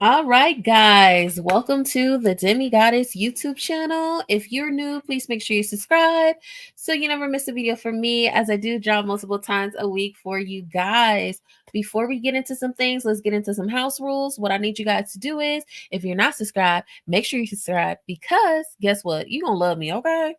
All right, guys, welcome to the Demigodest YouTube channel. If you're new, please make sure you subscribe so you never miss a video from me, as I do drop multiple times a week for you guys. Before we get into some things, let's get into some house rules. What I need you guys to do is, if you're not subscribed, make sure you subscribe because guess what? You're going to love me, okay?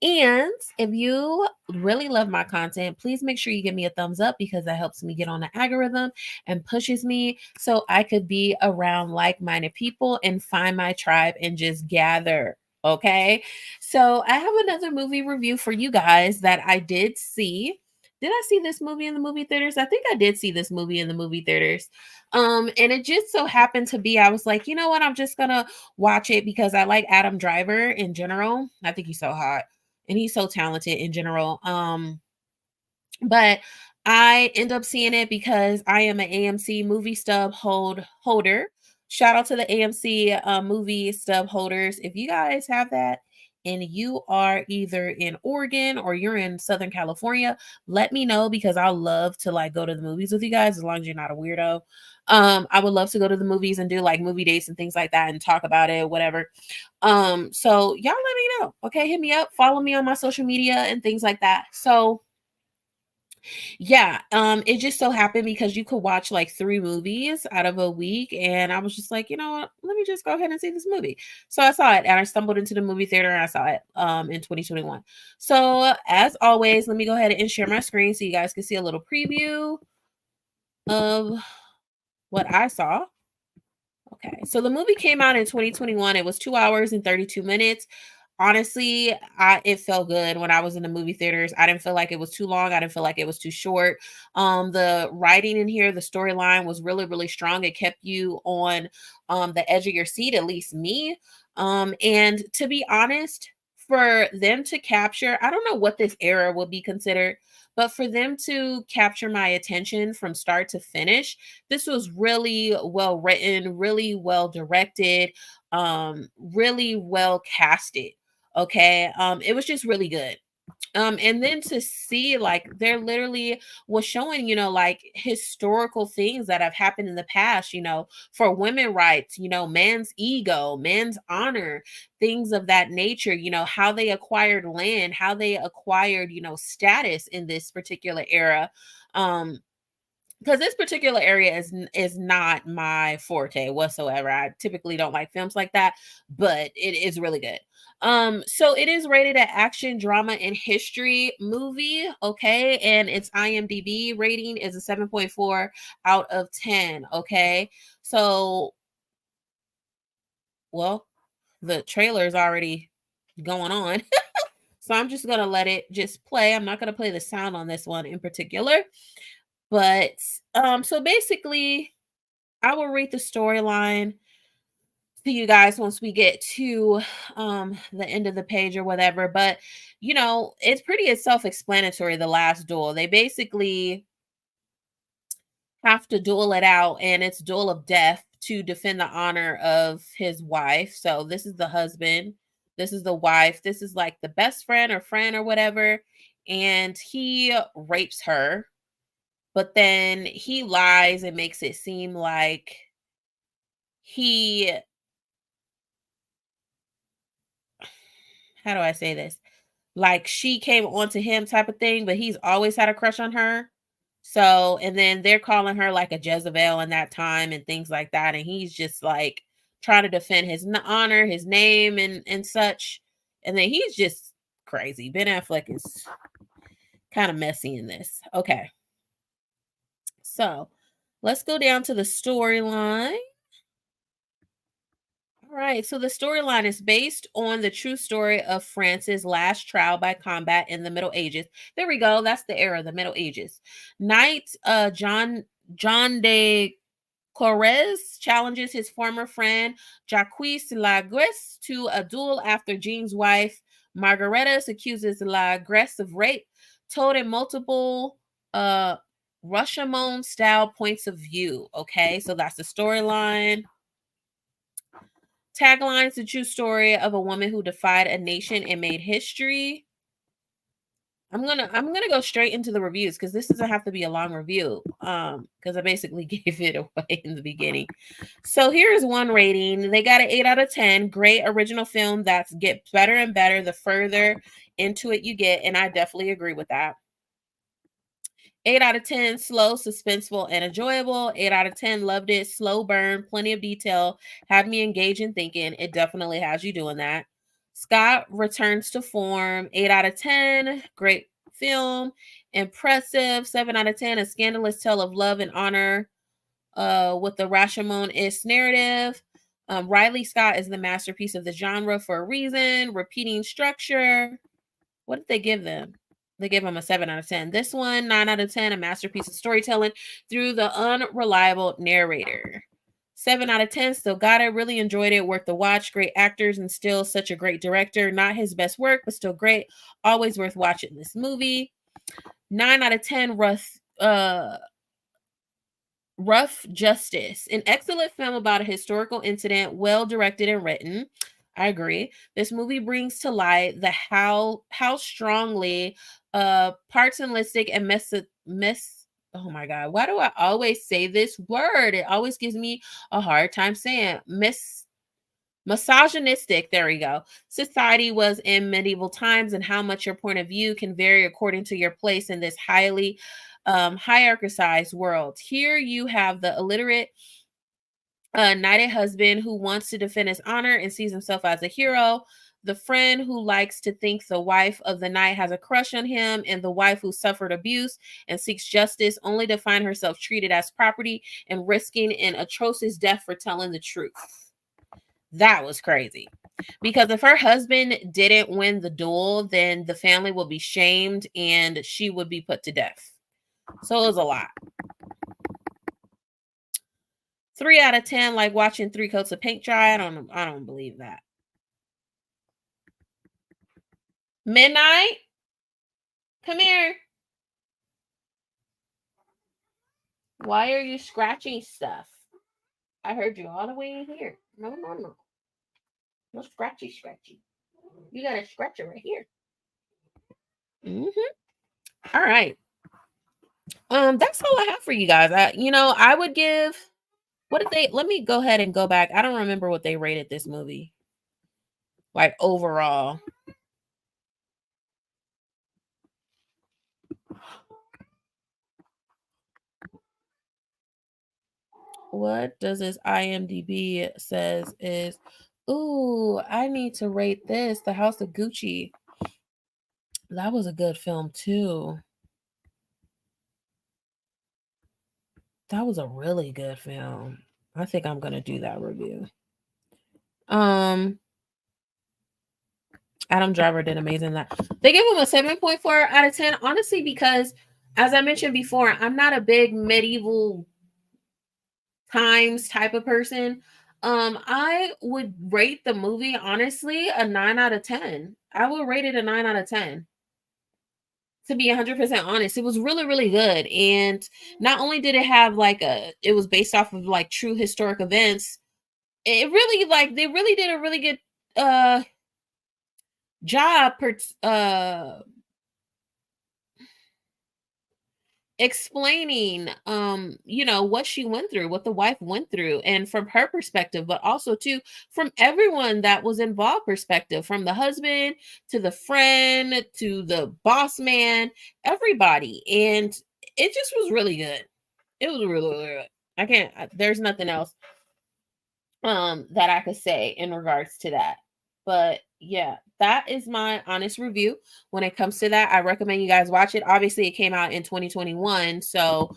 And if you really love my content, please make sure you give me a thumbs up because that helps me get on the algorithm and pushes me so I could be around like minded people and find my tribe and just gather. Okay. So I have another movie review for you guys that I did see. Did I see this movie in the movie theaters? I think I did see this movie in the movie theaters. And it just so happened to be, I was like, you know what, I'm just gonna watch it because I like Adam Driver in general. I think he's so hot and he's so talented in general. But I end up seeing it because I am an AMC movie stub holder. Shout out to the AMC movie stub holders. If you guys have that and you are either in Oregon or you're in Southern California, let me know because I love to like go to the movies with you guys as long as you're not a weirdo. I would love to go to the movies and do like movie dates and things like that and talk about it, whatever. So y'all let me know. Okay, hit me up, follow me on my social media and things like that. So yeah, it just so happened because you could watch like 3 movies out of a week, and I was just like, "You know what? Let me just go ahead and see this movie." So I saw it, and I stumbled into the movie theater, and I saw it, in 2021. So, as always, let me go ahead and share my screen so you guys can see a little preview of what I saw. Okay, so the movie came out in 2021. It was 2 hours and 32 minutes. Honestly, it felt good when I was in the movie theaters. I didn't feel like it was too long. I didn't feel like it was too short. The writing in here, the storyline was really, really strong. It kept you on the edge of your seat, at least me. And to be honest, for them to capture, I don't know what this era would be considered, but for them to capture my attention from start to finish, this was really well written, really well directed, really well casted. Okay. It was just really good. And then to see like they're literally was showing, like historical things that have happened in the past, for women rights, man's ego, man's honor, things of that nature, how they acquired land, how they acquired, status in this particular era. Um, because this particular area is not my forte whatsoever. I typically don't like films like that, but it is really good. So it is rated at action, drama, and history movie. Okay, and its IMDb rating is a 7.4 out of 10. Okay, so well, the trailer is already going on. So I'm just gonna let it just play. I'm not gonna play the sound on this one in particular. But so basically, I will read the storyline to you guys once we get to the end of the page or whatever. But it's pretty self-explanatory, the last duel. They basically have to duel it out, and it's duel of death to defend the honor of his wife. So this is the husband, this is the wife, this is like the best friend or whatever, and he rapes her, but then he lies and makes it seem like he how do I say this? Like she came onto him type of thing, but he's always had a crush on her. So, and then they're calling her like a Jezebel in that time and things like that. And he's just like trying to defend his honor, his name, and such. And then he's just crazy. Ben Affleck is kind of messy in this. Okay. So let's go down to the storyline. All right, so the storyline is based on the true story of France's last trial by combat in the Middle Ages. There we go. That's the era, the Middle Ages. Knight John de Correz challenges his former friend Jacques Lagresse to a duel after Jean's wife Margareta accuses Lagresse of rape, told in multiple uh Rashomon style points of view. Okay, so that's the storyline. Taglines: the true story of a woman who defied a nation and made history. I'm gonna go straight into the reviews because this doesn't have to be a long review. Because I basically gave it away in the beginning. So here's one rating. They got an 8 out of 10. Great original film that gets better and better the further into it you get, and I definitely agree with that. 8 out of 10, slow, suspenseful, and enjoyable. 8 out of 10, loved it. Slow burn, plenty of detail, had me engaged in thinking. It definitely has you doing that. Scott returns to form. 8 out of 10, great film. Impressive. 7 out of 10, a scandalous tale of love and honor with the Rashomon-ish narrative. Riley Scott is the masterpiece of the genre for a reason. Repeating structure. What did they give them? They gave them a 7 out of 10. This one, 9 out of 10, a masterpiece of storytelling through the unreliable narrator. 7 out of 10, still got it. Really enjoyed it. Worth the watch. Great actors and still such a great director. Not his best work, but still great. Always worth watching this movie. 9 out of 10, Rough Justice, an excellent film about a historical incident, well directed and written. I agree. This movie brings to light the how strongly partisanship and oh my god, why do I always say this word? It always gives me a hard time saying misogynistic, there we go, society was in medieval times, and how much your point of view can vary according to your place in this highly hierarchized world. Here you have the illiterate knighted husband who wants to defend his honor and sees himself as a hero, the friend who likes to think the wife of the knight has a crush on him, and the wife who suffered abuse and seeks justice only to find herself treated as property and risking an atrocious death for telling the truth. That was crazy. Because if her husband didn't win the duel, then the family would be shamed and she would be put to death. So it was a lot. 3 out of 10, like watching 3 coats of paint dry. I don't believe that. Midnight, come here. Why are you scratching stuff? I heard you all the way in here. No, no, no. No scratchy, scratchy. You got to scratch it right here. All right. That's all I have for you guys. I would give. What did they? Let me go ahead and go back. I don't remember what they rated this movie. Like overall. What does this IMDb says is, ooh, I need to rate this. The House of Gucci. That was a good film too. That was a really good film. I think I'm gonna do that review. Adam Driver did amazing that. They gave him a 7.4 out of 10, honestly, because as I mentioned before, I'm not a big medieval times type of person. I would rate the movie honestly a 9 out of 10. I would rate it a 9 out of 10. To be 100% honest, it was really, really good. And not only did it have it was based off of like true historic events, it really they really did a really good job explaining what she went through, what the wife went through, and from her perspective, but also too from everyone that was involved perspective, from the husband to the friend to the boss man, everybody. And it just was really good. It was really, really good. There's nothing else that I could say in regards to that. But yeah, that is my honest review when it comes to that. I recommend you guys watch it. Obviously, it came out in 2021, so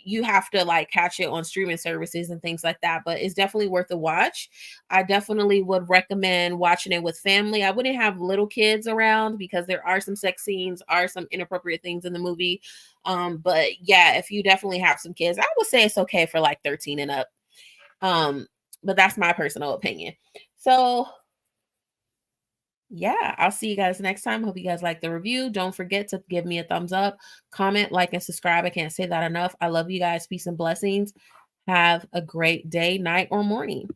you have to catch it on streaming services and things like that, but it's definitely worth a watch. I definitely would recommend watching it with family. I wouldn't have little kids around because there are some sex scenes, are some inappropriate things in the movie. But yeah, if you definitely have some kids, I would say it's okay for 13 and up. But that's my personal opinion. So yeah, I'll see you guys next time. Hope you guys like the review. Don't forget to give me a thumbs up, comment, like, and subscribe. I can't say that enough. I love you guys. Peace and blessings. Have a great day, night, or morning.